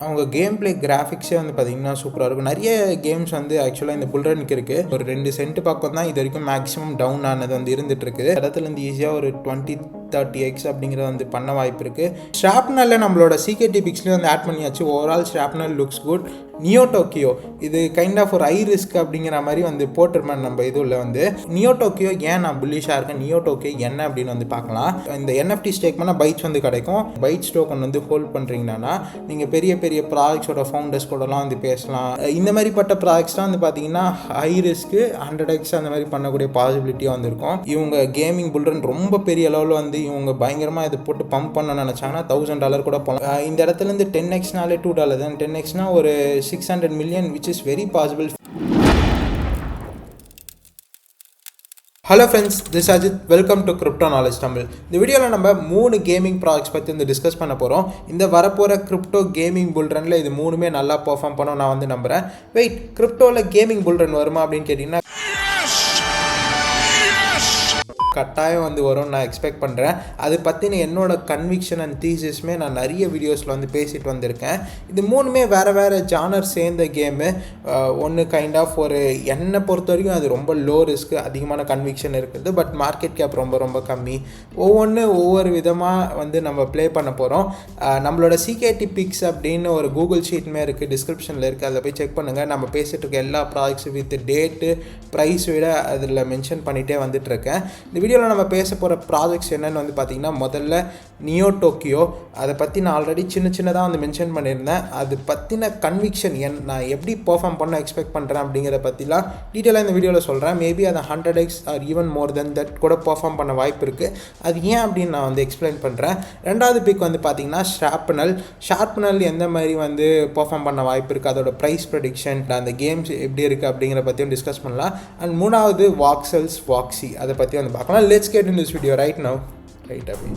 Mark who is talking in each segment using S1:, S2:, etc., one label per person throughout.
S1: அவங்க game play கிராஃபிக்ஸே வந்து பார்த்தீங்கன்னா சூப்பராக இருக்கும். நிறைய கேம்ஸ் வந்து ஆக்சுவலாக இந்த புல் ரனுக்கு இருக்குது. ஒரு 2 சென்ட் பக்கம் தான் இது வரைக்கும் மேக்ஸிமம் டவுன் ஆனது வந்து இருந்துட்டு இருக்குது. இடத்துலேருந்து ஈஸியாக ஒரு 20-30x அப்படிங்கிறது வந்து பண்ண வாய்ப்பு இருக்குது. ஷாப்னரில் நம்மளோட CKT பிக்ஸ்லேயும் வந்து ஆட் பண்ணியாச்சு. Overall sharpener looks good. Neo Tokyo இது கைண்ட் ஆஃப் ஒரு ஹை ரிஸ்க் அப்படிங்கிற மாதிரி வந்து போட்டிருப்பேன் நம்ம இதில் வந்து. நியோ டோக்கியோ ஏன் நான் புல்லிஷாக இருக்கேன், நியோ டோக்கியோ என்ன அப்படின்னு வந்து பார்க்கலாம். இந்த NFT ஸ்டேக் பண்ணால் பைட்ஸ் வந்து கிடைக்கும். பைட்ஸ் டோக்கன் வந்து ஹோல்ட் பண்ணுறீங்கன்னா நீங்கள் பெரிய பெரிய ப்ராடக்ட்ஸோட ஃபவுண்டர்ஸ் கூடலாம் வந்து பேசலாம். இந்த மாதிரிப்பட்ட ப்ராடக்ட்ஸ்லாம் வந்து பார்த்தீங்கன்னா ஹை ரிஸ்க்கு 100x அந்த மாதிரி பண்ணக்கூடிய பாசிபிலிட்டியாக வந்துருக்கும். இவங்க கேமிங் புல்ரன் ரொம்ப பெரிய அளவில் வந்து இவங்க பயங்கரமாக இது போட்டு பம்ப் பண்ண நினச்சாங்கன்னா $1000 கூட போகலாம். இந்த இடத்துலேருந்து 10xனாலே $2 தான். 10xனா ஒரு 600 million, which is very possible. Hello friends, this Ajith. Welcome to crypto knowledge Tamil. இந்த வீடியோவில் நம்ம 3 கேமிங் ப்ராடக்ட்ஸ் பற்றி வந்து டிஸ்கஸ் பண்ண போகிறோம். இந்த வரப்போகிற கிரிப்டோ கேமிங் புல்ரனில் இது 3மே நல்லா பெர்ஃபார்ம் பண்ணோம் நான் வந்து நம்புகிறேன். வெயிட், கிரிப்டோவில் கேமிங் புல்ரன் வருமா அப்படின்னு கேட்டிங்கன்னா கட்டாயம் வந்து வரும்னு நான் எக்ஸ்பெக்ட் பண்ணுறேன். அது பற்றின என்னோட கன்விக்ஷன் அண்ட் தீசிஸ்மே நான் நிறைய வீடியோஸில் வந்து பேசிட்டு வந்திருக்கேன். இது 3மே வேறு ஜானர் சேர்ந்த கேமு. ஒன்று கைண்ட் ஆஃப் ஒரு என்னை பொறுத்த வரைக்கும் அது ரொம்ப லோ ரிஸ்க்கு, அதிகமான கன்விக்ஷன் இருக்குது. பட் மார்க்கெட் கேப் ரொம்ப கம்மி. ஒவ்வொரு விதமாக வந்து நம்ம ப்ளே பண்ண போகிறோம். நம்மளோட CKT பிக்ஸ் அப்படின்னு ஒரு கூகுள் ஷீட்மே இருக்குது, டிஸ்கிரிப்ஷனில் இருக்குது. அதை போய் செக் பண்ணுங்கள். நம்ம பேசிகிட்டு இருக்க எல்லா ப்ராடக்ட்ஸும் வித் டேட்டு ப்ரைஸ் விட அதில் மென்ஷன் பண்ணிகிட்டே வந்துட்டுருக்கேன். இந்த வீடியோவில் நம்ம பேச போகிற ப்ராஜெக்ட்ஸ் என்னென்னு வந்து பார்த்திங்கன்னா, முதல்ல நியோ டோக்கியோ. அதை பற்றி நான் ஆல்ரெடி சின்னதாக வந்து மென்ஷன் பண்ணியிருந்தேன். அது பற்றின கன்விக்ஷன் நான் எப்படி பெர்ஃபார்ம் பண்ண எக்ஸ்பெக்ட் பண்ணுறேன் அப்படிங்கிற பற்றிலாம் டீட்டெயிலாக இந்த வீடியோவில் சொல்கிறேன். மேபி அதை 100x R even more then that கூட பெர்ஃபார்ம் பண்ண வாய்ப்பு இருக்குது. அது ஏன் அப்படின்னு நான் வந்து எக்ஸ்பிளைன் பண்ணுறேன். ரெண்டாவது பிக் வந்து பார்த்திங்கன்னா ஷார்ப்னல் எந்த மாதிரி வந்து பெர்ஃபார்ம் பண்ண வாய்ப்பு இருக்குது, அதோட ப்ரைஸ் ப்ரெடிக்ஷன், அந்த கேம்ஸ் எப்படி இருக்குது அப்படிங்கிற பற்றியும் டிஸ்கஸ் பண்ணலாம். அண்ட் மூணாவது வாக்ஸி அதை பற்றி வந்து பார்க்கலாம். Let's get into this video right now.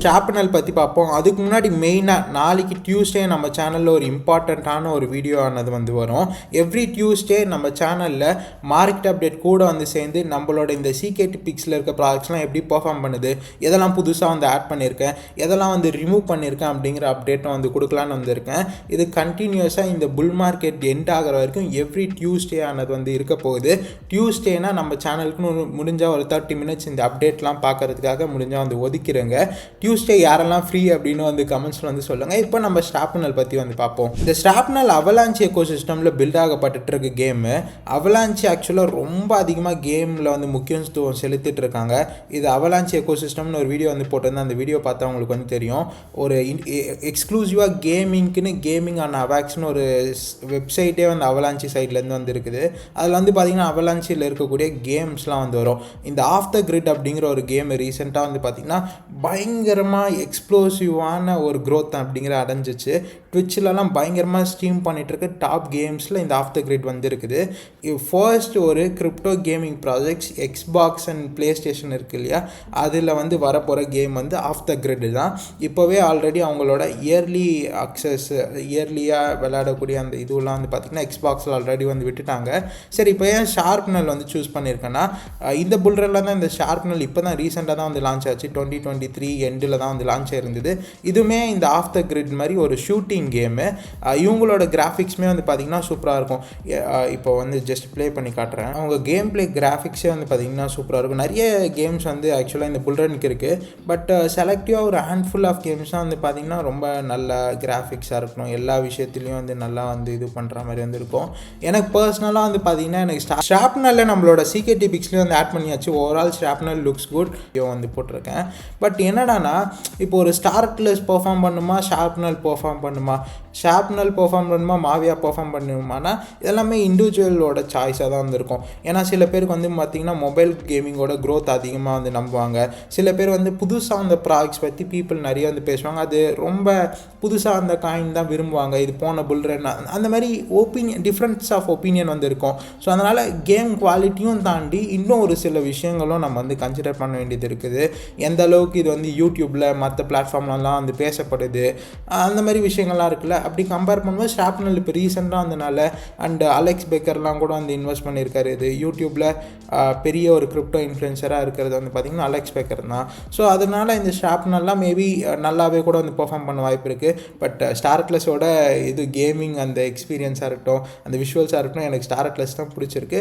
S1: ஷாப்னல் பற்றி பார்ப்போம். அதுக்கு முன்னாடி மெயினாக நாளைக்கு டியூஸ்டே நம்ம சேனலில் ஒரு இம்பார்ட்டண்ட்டான ஒரு வீடியோ ஆனது வந்து வரும். எவ்ரி டியூஸ்டே நம்ம சேனலில் மார்க்கெட் அப்டேட் கூட வந்து சேர்ந்து நம்மளோட இந்த CKT பிக்ஸில் இருக்க ப்ராடக்ட்ஸ்லாம் எப்படி பெர்ஃபார்ம் பண்ணுது, எதெல்லாம் புதுசாக வந்து ஆட் பண்ணியிருக்கேன், எதெல்லாம் வந்து ரிமூவ் பண்ணியிருக்கேன் அப்படிங்கிற அப்டேட்டும் வந்து கொடுக்கலான்னு வந்திருக்கேன். இது கண்டினியூஸாக இந்த புல் மார்க்கெட் எண்ட் ஆகிற வரைக்கும் எவ்ரி டியூஸ்டே ஆனது வந்து இருக்க போகுது. டியூஸ்டேனா நம்ம சேனலுக்குன்னு முடிஞ்சால் ஒரு 30 மினிட்ஸ் இந்த அப்டேட்லாம் பார்க்கறதுக்காக முடிஞ்சால் வந்து ஒதுக்கிறேங்க. டியூஸ்டே யாரெல்லாம் ஃப்ரீ அப்படின்னு வந்து கமெண்ட்ஸில் வந்து சொல்லுங்கள். இப்போ நம்ம ஸ்டாப்னல் பற்றி வந்து பார்ப்போம். இந்த ஸ்டாப்னல் அவலான்ச்சி எக்கோசிஸ்டமில் பில்ட் ஆகப்பட்டு இருக்க கேமு. அவலான்ச்சி ஆக்சுவலாக ரொம்ப அதிகமாக கேமில் வந்து முக்கியத்துவம் செலுத்திட்டு இருக்காங்க. இது அவலான்ச்சி எக்கோசிஸ்டம்னு ஒரு வீடியோ வந்து போட்டிருந்தேன். அந்த வீடியோ பார்த்தா உங்களுக்கு வந்து தெரியும். ஒரு எக்ஸ்க்ளூசிவாக கேமிங் ஆன் அவாக்ஸ்னு ஒரு வெப்சைட்டே வந்து அவலான்ச்சி சைட்லேருந்து வந்து இருக்குது. அதில் வந்து பார்த்திங்கன்னா அவலான்ச்சியில் இருக்கக்கூடிய கேம்ஸ்லாம் வந்து வரும். இந்த ஆஃப் த கிரிட் அப்படிங்கிற ஒரு கேம் ரீசெண்டாக வந்து பார்த்திங்கன்னா பயங்கரமாக எக்ஸ்ப்ளோசிவான ஒரு க்ரோத் அப்படிங்கிற அடைஞ்சிச்சு. ட்விட்ச்லலாம் பயங்கரமாக ஸ்ட்ரீம் பண்ணிகிட்ருக்கு. டாப் கேம்ஸில் இந்த ஆஃப் த கிரிட் வந்து இருக்குது. ஃபர்ஸ்ட் ஒரு crypto gaming projects Xbox and play station இருக்குது இல்லையா, அதில் வந்து வரப்போகிற கேம் வந்து ஆஃப் த கிரிட் தான். இப்போவே ஆல்ரெடி அவங்களோட இயர்லியாக விளையாடக்கூடிய அந்த இதுவெலாம் வந்து பார்த்திங்கன்னா எக்ஸ்பாக்ஸில் ஆல்ரெடி வந்து விட்டுட்டாங்க. சரி, இப்போ ஏன் ஷார்ப்னல் வந்து சூஸ் பண்ணியிருக்கேன்னா, இந்த புல்ரனில் தான் இந்த ஷார்ப்னல் இப்போ தான் ரீசெண்டாக தான் வந்து லான்ச் ஆச்சு. 2023 எண்டில் தான் வந்து லான்ச் ஆயிருந்தது. இதுவுமே இந்த ஆஃப் த கிரிட் மாதிரி ஒரு ஷூட்டிங் கேமு. இவங்களோட கிராஃபிக்ஸுமே வந்து பார்த்திங்கன்னா சூப்பராக இருக்கும். இப்போ வந்து ஜஸ்ட் ப்ளே பண்ணி காட்டுறேன். அவங்க கேம் பிளே கிராஃபிக்ஸே வந்து பார்த்திங்கன்னா சூப்பராக இருக்கும். நிறைய கேம்ஸ் வந்து ஆக்சுவலாக இந்த புல்ரனுக்கு இருக்குது. பட் செலக்டிவாக ஒரு ஹேண்ட்ஃபுல் ஆஃப் கேம்ஸ் தான் வந்து பார்த்திங்கன்னா ரொம்ப நல்ல கிராஃபிக்ஸாக இருக்கணும். எல்லா விஷயத்துலையும் வந்து நல்லா வந்து இது பண்ணுற மாதிரி வந்து இருக்கும். எனக்கு பர்சனலாக வந்து பார்த்திங்கன்னா எனக்கு ஷாப்னலில் நம்மளோட CKT பிக்ஸ்லேயும் வந்து ஆட் பண்ணியாச்சு. ஓவரால் ஷாப்னல் லுக்ஸ் குட் வந்து போட்டிருக்கேன். பட் என்னடானா, இப்போ ஒரு ஸ்டார்ட்லெஸ் பெர்ஃபார்ம் பண்ணுமா, ஷார்ப்னல் பெர்ஃபார்ம் பண்ணுமா, மாவியா பெர்ஃபார்ம் பண்ணுமானா, இதெல்லாமே இண்டிவிஜுவலோட சாய்ஸாக தான் வந்துருக்கும். ஏன்னா சில பேருக்கு வந்து பார்த்திங்கன்னா மொபைல் கேமிங்கோட க்ரோத் அதிகமாக வந்து நம்புவாங்க. சில பேர் வந்து புதுசாக அந்த ப்ராடக்ட்ஸ் பற்றி பீப்புள் நிறைய வந்து பேசுவாங்க. அது ரொம்ப புதுசாக அந்த காயின் தான் விரும்புவாங்க. இது போன புல்ரன் அந்த மாதிரி டிஃப்ரென்ஸ் ஆஃப் ஒப்பீனியன் வந்து இருக்கும். ஸோ அதனால் கேம் குவாலிட்டியும் தாண்டி இன்னும் ஒரு சில விஷயங்களும் நம்ம வந்து கன்சிடர் பண்ண வேண்டியது இருக்குது. எந்த அளவுக்கு இது வந்து யூடியூப்பில் மற்ற பிளாட்ஃபார்ம்லலாம் வந்து பேசப்படுது, அந்த மாதிரி விஷயங்கள்லாம் ஷாப்னல்லாம் இருக்குல்ல, அப்படி கம்பேர் பண்ணும்போது ஷாப்னல் இப்போ ரீசெண்டாக வந்தனால அண்ட் அலெக்ஸ் பேக்கர்லாம் கூட வந்து இன்வெஸ்ட் பண்ணியிருக்காரு. இது யூடியூப்பில் பெரிய ஒரு கிரிப்டோ இன்ஃப்ளூயன்சராக இருக்கிறது வந்து பார்த்திங்கன்னா அலெக்ஸ் பேக்கர் தான். ஸோ அதனால் இந்த ஷாப்னல்லாம் மேபி நல்லாவே கூட வந்து பெர்ஃபார்ம் பண்ண வாய்ப்பு இருக்குது. பட் ஸ்டார் அட்லஸோட இது கேமிங் அந்த எக்ஸ்பீரியன்ஸாக இருக்கட்டும், அந்த விஷுவல்ஸாக இருக்கட்டும், எனக்கு ஸ்டார் அட்லஸ் தான் பிடிச்சிருக்கு.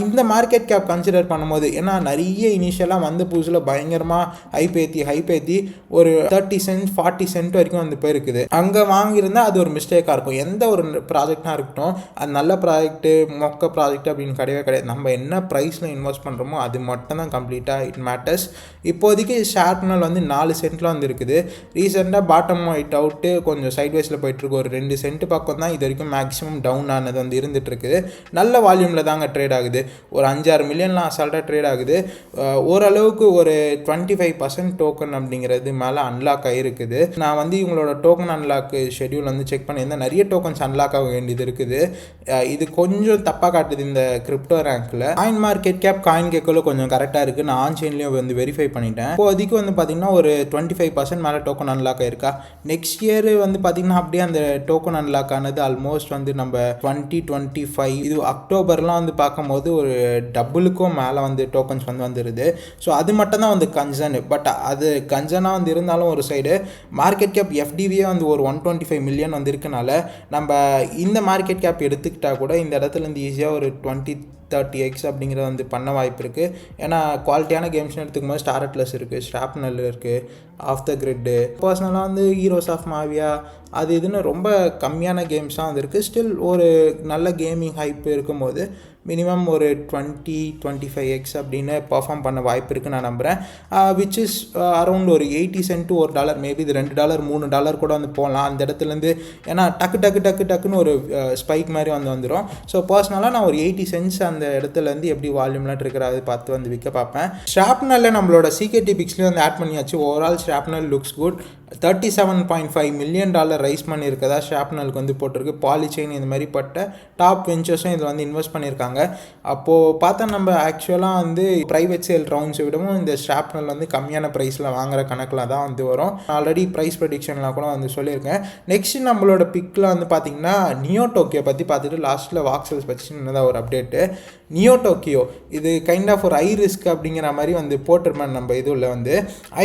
S1: இந்த மார்க்கெட் கேப் கன்சிடர் பண்ணும்போது, ஏன்னா நிறைய இனிஷியலாக வந்த புதுசில் பயங்கரமாக ஹைப் ஏற்றி ஒரு 30 சென்ட் 40 சென்ட் வரைக்கும் வந்து போயிருக்குது. அங்கே வாங்கியிருந்தால் அது ஒரு மிஸ்டேக்காக இருக்கும். எந்த ஒரு ப்ராஜெக்டாக இருக்கட்டும், அது நல்ல ப்ராஜெக்ட்டு மொக்க ப்ராஜெக்ட் அப்படின்னு கிடையாது. நம்ம என்ன ப்ரைஸில் இன்வெஸ்ட் பண்ணுறோமோ அது மட்டும் தான் கம்ப்ளீட்டாக இட் மேட்டர்ஸ். இப்போதைக்கு ஷார்ப்னல் வந்து 4 சென்ட்டில் வந்து இருக்குது. ரீசெண்டாக பாட்டம் ஒயிட் அவுட்டு கொஞ்சம் சைட்வேஸில் போயிட்டுருக்கு. ஒரு 2 சென்ட் பக்கம் தான் இது வரைக்கும் மேக்ஸிமம் டவுன் ஆனது வந்து இருந்துகிட்ருக்குது. நல்ல வால்யூமில் தாங்க ட்ரேட் ஆகுது. ஒரு 5-6 மில்லியன்லாம் அசால்ட்டாக ட்ரேட் ஆகுது. ஓரளவுக்கு ஒரு 25% டோக்கன் அப்படிங்கிறது மேலே அன்லாக் ஆகிருக்குது. நான் வந்து இவங்களோட டோக்கன் அன்லாக் ஷெட்யூல் வந்து செக் பண்ணியிருந்தேன். நிறைய டோக்கன்ஸ் அன்லாக் ஆக வேண்டியது இருக்குது. இது கொஞ்சம் தப்பாக காட்டுது இந்த கிரிப்டோ ரேங்க்கில். காயின் மார்க்கெட் கேப் காயின் கேக்கோல கொஞ்சம் கரெக்டாக இருக்குது. நான் ஆன்சைன்லேயும் வந்து வெரிஃபை பண்ணிட்டேன். இப்போதைக்கு வந்து பார்த்திங்கன்னா ஒரு 25% மேலே டோக்கன் அன்லாக் ஆயிருக்கா. நெக்ஸ்ட் இயர் வந்து பார்த்திங்கன்னா அப்படியே அந்த டோக்கன் அன்லாக் ஆனது ஆல்மோஸ்ட் வந்து நம்ம 2025 இது அக்டோபர்லாம் வந்து பார்க்கும்போது ஒரு டபுளுக்கும் மேலே வந்து டோக்கன்ஸ் வந்து வந்துடுது. ஸோ அது மட்டும் தான் வந்து கன்சர்ன். பட் அது கன்சர்னாக வந்து இருந்தாலும் ஒரு சைடு மார்க்கெட் கேப் எஃப்டிவியே வந்து ஒரு 125 மில்லியன் வந்து இருக்கனால நம்ம இந்த மார்க்கெட் கேப் எடுத்துக்கிட்டால் கூட இந்த இடத்துலேருந்து ஈஸியாக ஒரு 20-30x அப்படிங்கிறது வந்து பண்ண வாய்ப்பு இருக்குது. ஏன்னா குவாலிட்டியான கேம்ஸ்னு எடுத்துக்கும் போது ஸ்டார் அட்லஸ் இருக்குது, ஸ்டாப்னல் இருக்குது, ஆஃப் த கிரிட்டு, பர்சனலாக வந்து ஹீரோஸ் ஆஃப் மாவியா அது இதுன்னு ரொம்ப கம்மியான கேம்ஸாக வந்து இருக்குது. ஸ்டில் ஒரு நல்ல கேமிங் ஹைப் இருக்கும்போது மினிமம் ஒரு 20-25x அப்படின்னு பர்ஃபார்ம் பண்ண வாய்ப்பு இருக்குன்னு நான் நம்புகிறேன். விச் இஸ் அரௌண்ட் ஒரு 80 சென்ட் ஒரு டாலர், மேபி இது $2 $3 கூட வந்து போகலாம் அந்த இடத்துலேருந்து. ஏன்னா டக்குன்னு ஒரு ஸ்பைக் மாதிரி வந்துடும். ஸோ பர்சனலாக நான் ஒரு 80 சென்ட்ஸ் அந்த இடத்துலேருந்து எப்படி வால்யூம்லாம் இருக்கிறது பார்த்து வந்து விற்க பார்ப்பேன். ஷாப்னலில் நம்மளோட CKT பிக்ஸ்லேயே வந்து ஆட் பண்ணியாச்சு. Overall Shrapnel looks good. $37.5 million raise பண்ணியிருக்கதா ஷாப்னலுக்கு வந்து போட்டிருக்கு. பாலிச்செயின் இந்த மாதிரி பட்ட டாப் வெஞ்சர்ஸும் இதில் வந்து இன்வெஸ்ட் பண்ணியிருக்காங்க. அப்போது பார்த்தா நம்ம ஆக்சுவலாக வந்து ப்ரைவேட் சேல் ரவுண்ட்ஸை விடவும் இந்த ஷாப்னல் வந்து கம்மியான ப்ரைஸில் வாங்குற கணக்கில் தான் வந்து வரும். ஆல்ரெடி ப்ரைஸ் ப்ரெடிக்ஷன்லாம் கூட வந்து சொல்லியிருக்கேன். நெக்ஸ்ட் நம்மளோட பிக்கில் வந்து பார்த்திங்கன்னா நியோ டோக்கியோ பற்றி பார்த்துட்டு லாஸ்ட்டில் வாக்ஸல்ஸ் பற்றி சின்னதாக ஒரு அப்டேட்டு. நியோ டோக்கியோ இது கைண்ட் ஆஃப் ஒரு ஐ ரிஸ்க் அப்படிங்கிற மாதிரி வந்து போட்டிருப்பேன் நம்ம இதில் வந்து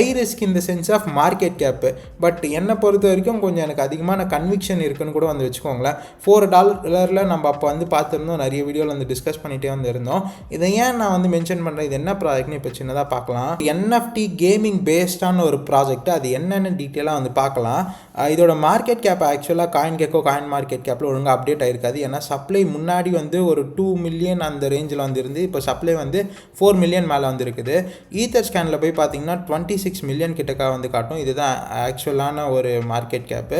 S1: ஐ ரிஸ்க் இந்த sense of market cap. But என்னை பொறுத்த வரைக்கும் கொஞ்சம் எனக்கு அதிகமான கன்விக்ஷன் இருக்குன்னு கூட வந்து வச்சுக்கோங்களேன். $4 நம்ம அப்போ வந்து பார்த்துருந்தோம், நிறைய வீடியோவில் வந்து டிஸ்கஸ் பண்ணிகிட்டே வந்து இருந்தோம். இதை ஏன் நான் வந்து மென்ஷன் பண்ணுறேன், இது என்ன ப்ராஜெக்ட்னு இப்போ சின்னதாக பார்க்கலாம். NFT கேமிங் பேஸ்டான ஒரு ப்ராஜெக்ட், அது என்னென்னு டீட்டெயிலாக வந்து பார்க்கலாம். இதோட மார்க்கெட் கேப் ஆக்சுவலாக காயின் மார்க்கெட் கேப்பில் ஒழுங்காக அப்டேட் ஆகிருக்காது. ஏன்னா சப்ளை முன்னாடி வந்து ஒரு 2 மில்லியன் அந்த ரேஞ்சில் வந்துருந்து இப்போ சப்ளை வந்து 4 மில்லியன் மேலே வந்துருக்குது. ஈத்தர் ஸ்கேனில் போய் பார்த்தீங்கன்னா 26 மில்லியன் கிட்டக்கா வந்து காட்டும். இதுதான் ஆக்சுவலான ஒரு மார்க்கெட் கேப்பு.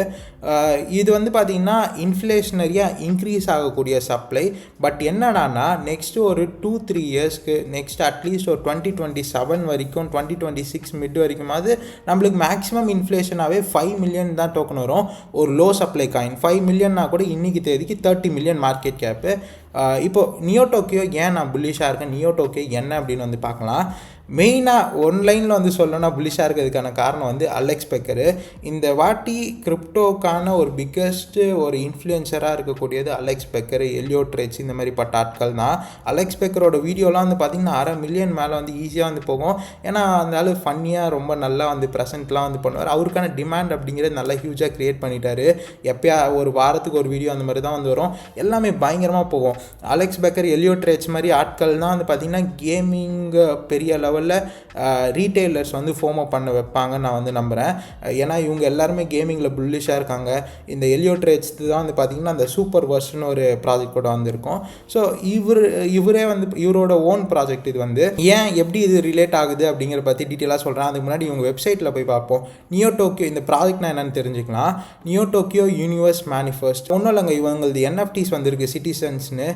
S1: இது வந்து பார்த்திங்கன்னா இன்ஃப்ளேஷனரியாக இன்க்ரீஸ் ஆகக்கூடிய சப்ளை. பட் என்னடானா நெக்ஸ்ட்டு ஒரு 2-3 இயர்ஸ்க்கு நெக்ஸ்ட் அட்லீஸ்ட் ஒரு 2027 வரைக்கும் 2026 மிட் வரைக்குமாவது நம்மளுக்கு மேக்ஸிமம் இன்ஃப்ளேஷனாகவே 5 மில்லியன் தான் டோக்கன் வரும். ஒரு லோ சப்ளை காயின் 5 மில்லியன்னா கூட இன்றைக்கி தேதிக்கு 30 மில்லியன் மார்க்கெட் கேப்பு. இப்போது நியோ டோக்கியோ ஏன் நான் புல்லிஷாக இருக்கேன், நியோ டோக்கியோ என்ன அப்படின்னு வந்து பார்க்கலாம். மெயினாக ஒன்லைனில் வந்து சொல்லணும்னா புல்லிஷாக இருக்கிறதுக்கான காரணம் வந்து அலெக்ஸ் பெக்கரு. இந்த வாட்டி கிரிப்டோக்கான ஒரு பிக்கஸ்ட்டு ஒரு இன்ஃப்ளூயன்சராக இருக்கக்கூடியது அலெக்ஸ் பெக்கரு, எலியோட் ரிச் இந்த மாதிரி பட்ட ஆட்கள் தான். அலெக்ஸ் பெக்கரோட வீடியோலாம் வந்து பார்த்திங்கன்னா 1/2 மில்லியன் மேலே வந்து ஈஸியாக வந்து போகும். ஏன்னா அந்த ஆள் ஃபன்னியாக ரொம்ப நல்லா வந்து ப்ரெசென்ட்லாம் வந்து பண்ணுவார். அவருக்கான டிமாண்ட் அப்படிங்கிறது நல்லா ஹியூஜாக க்ரியேட் பண்ணிட்டாரு. எப்போயா ஒரு வாரத்துக்கு ஒரு வீடியோ அந்த மாதிரி தான் வந்து வரும். எல்லாமே பயங்கரமாக போகும். அலெக்ஸ் பெக்கர், எலியோட் ரிச் மாதிரி ஆட்கள் தான் வந்து பார்த்திங்கன்னா கேமிங் பெரிய லெவல் ரீட்டைலர்ஸ் வந்து ஃபோமோ பண்ண வைப்பாங்கன்னு நான் வந்து நம்புகிறேன். ஏன்னா இவங்க எல்லாருமே கேமிங்கில் புல்லிஷாக இருக்காங்க. இந்த எலியோட் ரிச் தான் வந்து பார்த்திங்கன்னா அந்த சூப்பர் வர்ஸ்னு ஒரு ப்ராஜெக்ட் கூட வந்திருக்கும். ஸோ இவரே வந்து இவரோட ஓன் ப்ராஜெக்ட் இது வந்து ஏன் எப்படி இது ரிலேட் ஆகுது அப்படிங்கிற பற்றி டீட்டெயிலாக சொல்கிறேன். அதுக்கு முன்னாடி இவங்க வெப்சைட்டில் போய் பார்ப்போம். நியோ டோக்கியோ இந்த ப்ராஜெக்ட்னா என்னென்னு தெரிஞ்சுக்கலாம். நியோ டோக்கியோ யூனிவர்ஸ் மேனிஃபெஸ்ட் ஒன்றும் இல்லைங்க, இவங்களது NFTs வந்திருக்கு சிட்டிசன்ஸ்னு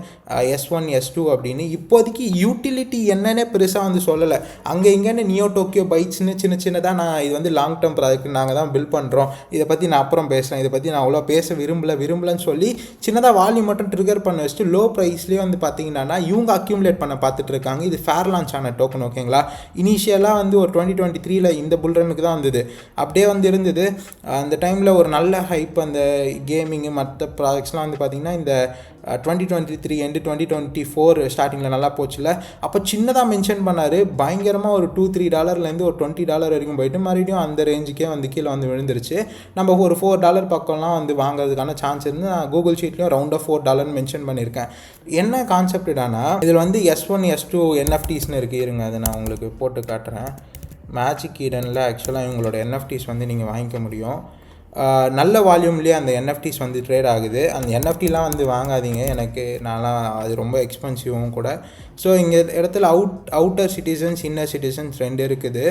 S1: S1 S2 அப்படின்னு. இப்போதைக்கு யூட்டிலிட்டி என்னன்னே பெருசாக வந்து சொல்லலை. அங்கே இங்கேன்னு நியோ டோக்கியோ பைட்ஸ்னு சின்ன சின்னதாக நான் இது வந்து லாங் டேர்ம் ப்ராஜெக்ட் நாங்கள் தான் பில்ட் பண்ணுறோம், இதை பற்றி நான் அப்புறம் பேசுகிறேன், இதை பற்றி நான் அவ்வளோ பேச விரும்பலன்னு சொல்லி சின்னதாக வால்யூம் மட்டும் ட்ரிகர் பண்ண வச்சுட்டு லோ ப்ரைஸ்லேயே வந்து பார்த்தீங்கன்னா இவங்க அக்யூமுலேட் பண்ண பார்த்துட்டு இருக்காங்க. இது ஃபேர் லான்ச் ஆன டோக்கன், ஓகேங்களா. இனிஷியலாக வந்து ஒரு 2023 இந்த புல்ரனுக்கு தான் வந்தது, அப்படியே வந்து இருந்தது. அந்த டைமில் ஒரு நல்ல ஹைப், அந்த கேமிங்கு மற்ற ப்ராஜெக்ட்ஸ்லாம் வந்து பார்த்திங்கன்னா இந்த 2023 எண்டு 2024 ஸ்டார்டிங்கில் நல்லா போச்சுல. அப்போ சின்னதாக மென்ஷன் பண்ணார், பயங்கரமாக ஒரு $2-3 ஒரு $20 வரைக்கும் போயிட்டு மறுபடியும் அந்த ரேஞ்சுக்கே வந்து கீழே வந்து விழுந்துருச்சு. நம்ம ஒரு $4 பக்கம்லாம் வந்து வாங்குறதுக்கான சான்ஸ் இருந்து நான் கூகுள் ஷீட்லேயும் ரவுண்டாக $4 மென்ஷன் பண்ணியிருக்கேன். என்ன கான்செப்டானா இதில் வந்து S1 S2 NFTஸ்னு இருக்குது. இருங்க அதை நான் உங்களுக்கு போட்டு காட்டுறேன். மேஜிக் ஈடனில் ஆக்சுவலாக இவங்களோட NFTஸ் வந்து நீங்கள் வாங்கிக்க முடியும். நல்ல வால்யூம்லேயே அந்த NFTஸ் வந்து ட்ரேட் ஆகுது. அந்த NFTலாம் வந்து வாங்காதீங்க, எனக்கு நான்லாம் அது ரொம்ப எக்ஸ்பென்சிவும் கூட. ஸோ இங்கே இடத்துல அவுட்டர் சிட்டிசன்ஸ் இன்னர் சிட்டிசன்ஸ் 2 இருக்குது.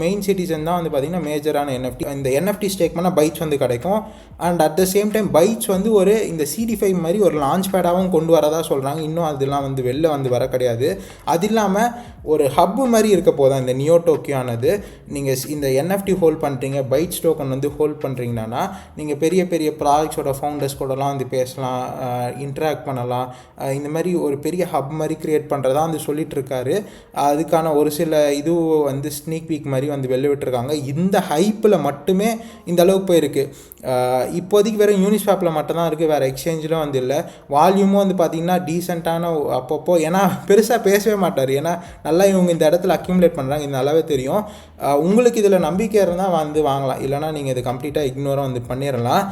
S1: மெயின் சிட்டிசன் தான் வந்து பார்த்திங்கன்னா மேஜரான NFT. இந்த NFT ஸ்டேக் பண்ணால் பைட்ஸ் வந்து கிடைக்கும். And at the same time bytes வந்து ஒரு இந்த CD5 மாதிரி ஒரு லான்ச் பேடாகவும் கொண்டு வரதா சொல்கிறாங்க. இன்னும் அதெல்லாம் வந்து வெளில வந்து வர கிடையாது. அது இல்லாமல் ஒரு ஹப்பு மாதிரி இருக்க போதும் இந்த நியோ டோக்கியோ ஆனது. நீங்கள் இந்த NFT ஹோல்ட் பண்ணுறீங்க, பைட்ஸ் டோக்கன் வந்து ஹோல்ட் பண்ணுறீங்கன்னா நீங்கள் பெரிய பெரிய ப்ராஜெக்ட்ஸோட ஃபவுண்டர்ஸ் கூடலாம் வந்து பேசலாம், இன்ட்ராக்ட் பண்ணலாம். இந்த மாதிரி ஒரு பெரிய ஹப் மாதிரி கிரியேட் பண்ணுறதா வந்து சொல்லிட்டு இருக்காரு. அதுக்கான ஒரு சில இது வந்து ஸ்னீக் பீக் மாதிரி வந்து வெளில விட்டுருக்காங்க. இந்த ஹைப்பில் மட்டுமே இந்த அளவுக்கு போயிருக்கு. இப்போதைக்கு வேறு யூனிஸ்வாப்பில் மட்டும்தான் இருக்குது, வேறு எக்ஸ்சேஞ்சிலும் வந்து இல்லை. வால்யூமும் வந்து பார்த்திங்கன்னா டீசெண்டான அப்பப்போ, ஏன்னா பெருசாக பேசவே மாட்டார், ஏன்னா நல்லா இவங்க இந்த இடத்துல அக்யூமுலேட் பண்ணுறாங்க, இது நல்லாவே தெரியும். உங்களுக்கு இதில் நம்பிக்கை இருந்தால் வந்து வாங்கலாம், இல்லைனா நீங்கள் இது கம்ப்ளீட்டாக இக்னோராக வந்து பண்ணிடலாம்.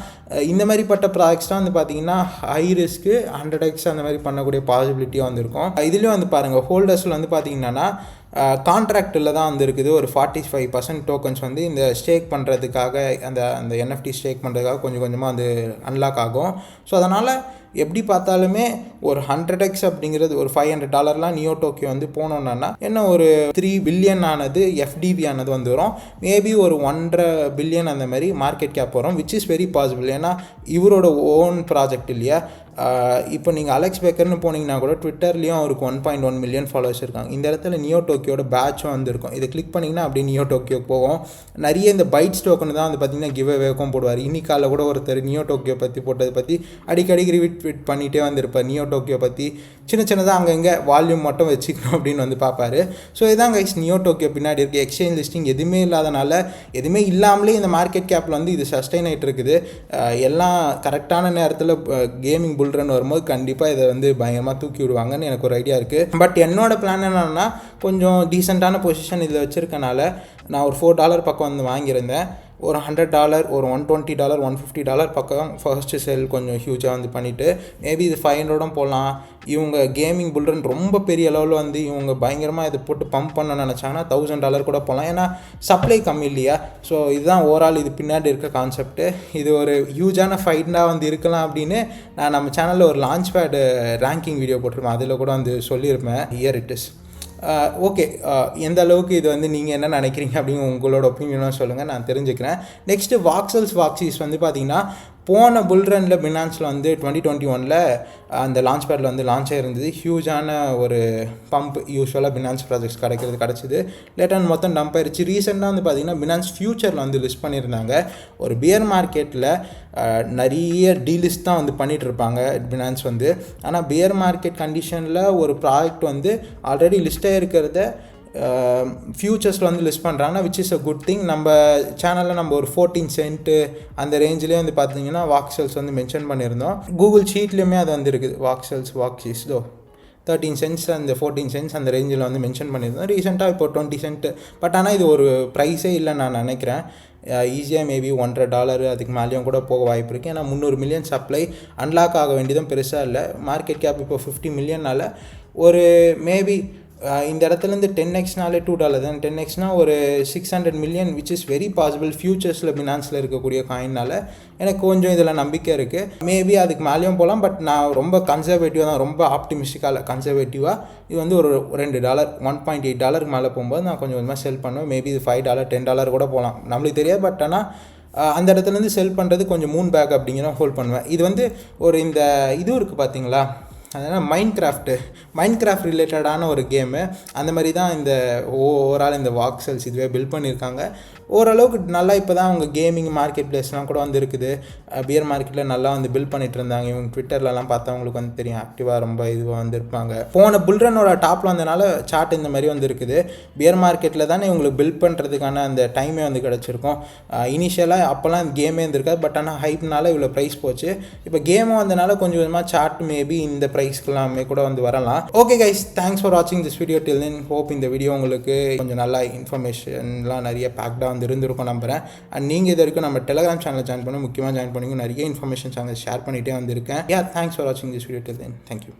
S1: இந்த மாதிரிப்பட்ட ப்ராஜெக்ட்ஸ் தான் வந்து பார்த்திங்கன்னா ஹை ரிஸ்க்கு 100x அந்த மாதிரி பண்ணக்கூடிய பாசிபிலிட்டியாக வந்து இருக்கும். இதுலேயும் வந்து பாருங்கள் ஹோல்டர்ஸில் வந்து பார்த்திங்கன்னா கான்ட்ராக்டில் தான் வந்து இருக்குது. ஒரு 45% டோக்கன்ஸ் வந்து இந்த ஸ்டேக் பண்ணுறதுக்காக அந்த NFT ஸ்டேக் பண்ணுறதுக்காக கொஞ்சம் கொஞ்சமாக வந்து அன்லாக் ஆகும். ஸோ அதனால் எப்படி பார்த்தாலுமே ஒரு 100x அப்படிங்கிறது ஒரு $500 நியோ டோக்கியோ வந்து போனோன்னா என்ன ஒரு 3 பில்லியன் ஆனது FDV ஆனது வந்து வரும். மேபி ஒரு 1.5 பில்லியன் அந்த மாதிரி மார்க்கெட் கேப் வரும், விச் இஸ் வெரி பாசிபிள். ஏன்னா இவரோட ஓன் ப்ராஜெக்ட் இல்லையா. இப்போ நீங்கள் அலெக்ஸ் பேக்கர்னு போனீங்கன்னா கூட ட்விட்டர்லேயும் அவருக்கு 1.1 மில்லியன் ஃபாலோவர்ஸ் இருக்காங்க. இந்த இடத்துல நியோ டோக்கியோட பேட்சும் வந்துருக்கும். இதை கிளிக் பண்ணிங்கன்னா அப்படியே நியோ டோக்கியோ போகும். நிறைய இந்த பைட்ஸ் டோக்கன் தான் வந்து பார்த்திங்கன்னா கிவ் அவேக்கும் போடுவார். இன்னிக்கால கூட ஒருத்தர் நியோ டோக்கியோ பற்றி போட்டதை பற்றி அடிக்கடி ட்வீட் பண்ணிகிட்டே வந்திருப்பார். நியோ டோக்கியோ பற்றி சின்னதாக அங்கங்கே வால்யூம் மட்டும் வச்சுக்கணும் அப்படின்னு வந்து பார்ப்பாரு. ஸோ இதான் கைஸ் நியோ டோக்கியோ பின்னாடி இருக்குது. எக்ஸ்சேஞ்ச் லிஸ்டிங் எதுவுமே இல்லாதனால, எதுவுமே இல்லாமலே இந்த மார்க்கெட் கேப்பில் வந்து இது சஸ்டைன் ஆகிட்டு இருக்குது. எல்லாம் கரெக்டான நேரத்தில் கேமிங் புல்ரன் வரும்போது கண்டிப்பாக இதை வந்து பயங்கரமாக தூக்கி விடுவாங்கன்னு எனக்கு ஒரு ஐடியா இருக்குது. பட் என்னோட பிளான் என்னன்னா கொஞ்சம் டீசெண்டான பொசிஷன் இதில் வச்சுருக்கனால நான் ஒரு $4 பக்கம் வந்து வாங்கியிருந்தேன். ஒரு $100, ஒரு $120, $150 பக்கம் ஃபர்ஸ்ட்டு செல் கொஞ்சம் ஹியூஜாக வந்து பண்ணிவிட்டு மேபி இது 500 போடலாம். இவங்க கேமிங் புல்ரன் ரொம்ப பெரிய அளவில் வந்து இவங்க பயங்கரமாக இதை போட்டு பம்ப் பண்ண நினச்சாங்கன்னா $1000 கூட போகலாம். ஏன்னா சப்ளை கம்மி இல்லையா. ஸோ இதுதான் ஓவரால் இது பின்னாடி இருக்க கான்செப்ட்டு. இது ஒரு ஹியூஜான ஃபைட்டாக வந்து இருக்கலாம் அப்படின்னு நான் நம்ம சேனலில் ஒரு லான்ச் பேடு ரேங்கிங் வீடியோ போட்டிருப்பேன், அதில் கூட வந்து சொல்லியிருப்பேன். Here it is. ஓகே, எந்த அளவுக்கு இது வந்து நீங்கள் என்ன நினைக்கிறீங்க அப்படின்னு உங்களோட ஒப்பீனியனாக சொல்லுங்கள், நான் தெரிஞ்சுக்கிறேன். நெக்ஸ்ட்டு வாக்ஸீஸ் வந்து பார்த்திங்கன்னா போன புல்ரனில் பினான்ஸில் வந்து 2021 அந்த லான்ச் பேடில் வந்து லான்ச் ஆகிருந்தது. ஹியூஜான ஒரு பம்ப் யூஸ்வலாக பினான்ஸ் ப்ராஜெக்ட்ஸ் கிடச்சிது. லேட்டாக மொத்தம் டம்ப் ஆயிடுச்சு. ரீசெண்டாக வந்து பார்த்திங்கன்னா பினான்ஸ் ஃபியூச்சரில் வந்து லிஸ்ட் பண்ணியிருந்தாங்க. ஒரு பியர் மார்க்கெட்டில் நிறைய டீலிஸ்ட் தான் வந்து பண்ணிகிட்ருப்பாங்க பினான்ஸ் வந்து. ஆனால் பியர் மார்க்கெட் கண்டிஷனில் ஒரு ப்ராஜெக்ட் வந்து ஆல்ரெடி லிஸ்ட்டாக இருக்கிறத ஃபியூச்சர்ஸில் வந்து லிஸ்ட் பண்ணுறாங்கன்னா which is a good thing. நம்ம சேனலில் நம்ம ஒரு 14 சென்ட் அந்த ரேஞ்சிலே வந்து பார்த்தீங்கன்னா வாக்ஸெல்ஸ் வந்து மென்ஷன் பண்ணியிருந்தோம். கூகுள் ஷீட்லேயுமே அது வந்து இருக்குது, வாக்ஸீஸ் 13 cents அந்த 14 cents அந்த ரேஞ்சில் வந்து மென்ஷன் பண்ணியிருந்தோம். ரீசெண்டாக இப்போ 20 cent. பட் ஆனால் இது ஒரு ப்ரைஸே இல்லைன்னு நான் நினைக்கிறேன். ஈஸியாக மேபி $100 அதுக்கு மேலேயும் கூட போக வாய்ப்பு இருக்குது. ஏன்னா 300 மில்லியன் சப்ளை அன்லாக் ஆக வேண்டியதும் பெருசாக இல்லை. மார்க்கெட் கேப் இப்போ 50 மில்லியனால் ஒரு மேபி இந்த இடத்துலேருந்து 10xனாலே $2 தான். 10xனால் ஒரு 600 million which is very possible. ஃபியூச்சர்ஸில் பினான்ஸில் இருக்கக்கூடிய காயினால் எனக்கு கொஞ்சம் இதில் நம்பிக்கை இருக்குது. மேபி அதுக்கு மேலேயும் போகலாம். பட் நான் ரொம்ப கன்சர்வேட்டிவாக தான், ரொம்ப ஆப்டிமிஸ்டிக்காக இல்லை, கன்சர்வேட்டிவாக இது வந்து ஒரு $2 $1.8 மேலே போகும்போது நான் கொஞ்சம் கொஞ்சமாக செல் பண்ணுவேன். மேபி இது $5 $10 கூட போகலாம், நம்மளுக்கு தெரியாது. பட் ஆனால் அந்த இடத்துலேருந்து செல் பண்ணுறது கொஞ்சம் மூன் பேக் அப்படிங்கிற ஹோல்ட் பண்ணுவேன். இது வந்து ஒரு இந்த இது இருக்குது பார்த்தீங்களா, அதனால் மைண்ட் கிராஃப்ட் ரிலேட்டடான ஒரு கேமு. அந்த மாதிரி தான் இந்த ஓவரால் இந்த வாக்சல்ஸ் இதுவே பில்ட் பண்ணியிருக்காங்க. ஓரளவுக்கு நல்லா இப்போ தான் அவங்க கேமிங் மார்க்கெட் பிளேஸ்லாம் கூட வந்து இருக்குது. பியர் மார்க்கெட்டில் நல்லா வந்து பில்ட் பண்ணிட்டு இருந்தாங்க. இவங்க ட்விட்டர்லலாம் பார்த்தா அவங்களுக்கு வந்து தெரியும், ஆக்டிவாக ரொம்ப இதுவாக வந்துருப்பாங்க. போன புல்ரனோட டாப்பில் வந்தனால சார்ட் இந்த மாதிரி வந்து இருக்குது. பியர் மார்க்கெட்டில் தானே இவங்களுக்கு பில்ட் பண்ணுறதுக்கான அந்த டைமே வந்து கிடச்சிருக்கும். இனிஷியலாக அப்போல்லாம் கேமே இருந்திருக்காது. பட் ஆனால் ஹைப்னால இவ்வளோ ப்ரைஸ் போச்சு. இப்போ கேமும் வந்தனால கொஞ்சம் கொஞ்சமாக சார்ட் மேபி இந்த ப்ரைஸ்க்கெல்லாமே கூட வந்து வரலாம். ஓகே கைஸ், தேங்க்ஸ் ஃபார் வாட்சிங் this video. Till then hope இந்த வீடியோ உங்களுக்கு கொஞ்சம் நல்லா இன்ஃபர்மேஷன்லாம் நிறைய பேக்டாக வந்து இருந்திருக்கும் நம்புகிறேன். அண்ட் நீங்கள் இது வரைக்கும் நம்ம டெலிகிராம் சேனலில் ஜாயின் பண்ணி முக்கியமாக ஜாயின் பண்ணி நிறைய இன்ஃபர்மேஷன்ஸ் அங்கே ஷேர் பண்ணிகிட்டே வந்திருக்கேன். தேங்க்ஸ் ஃபார் வாட்சிங் this video. Till then thank you.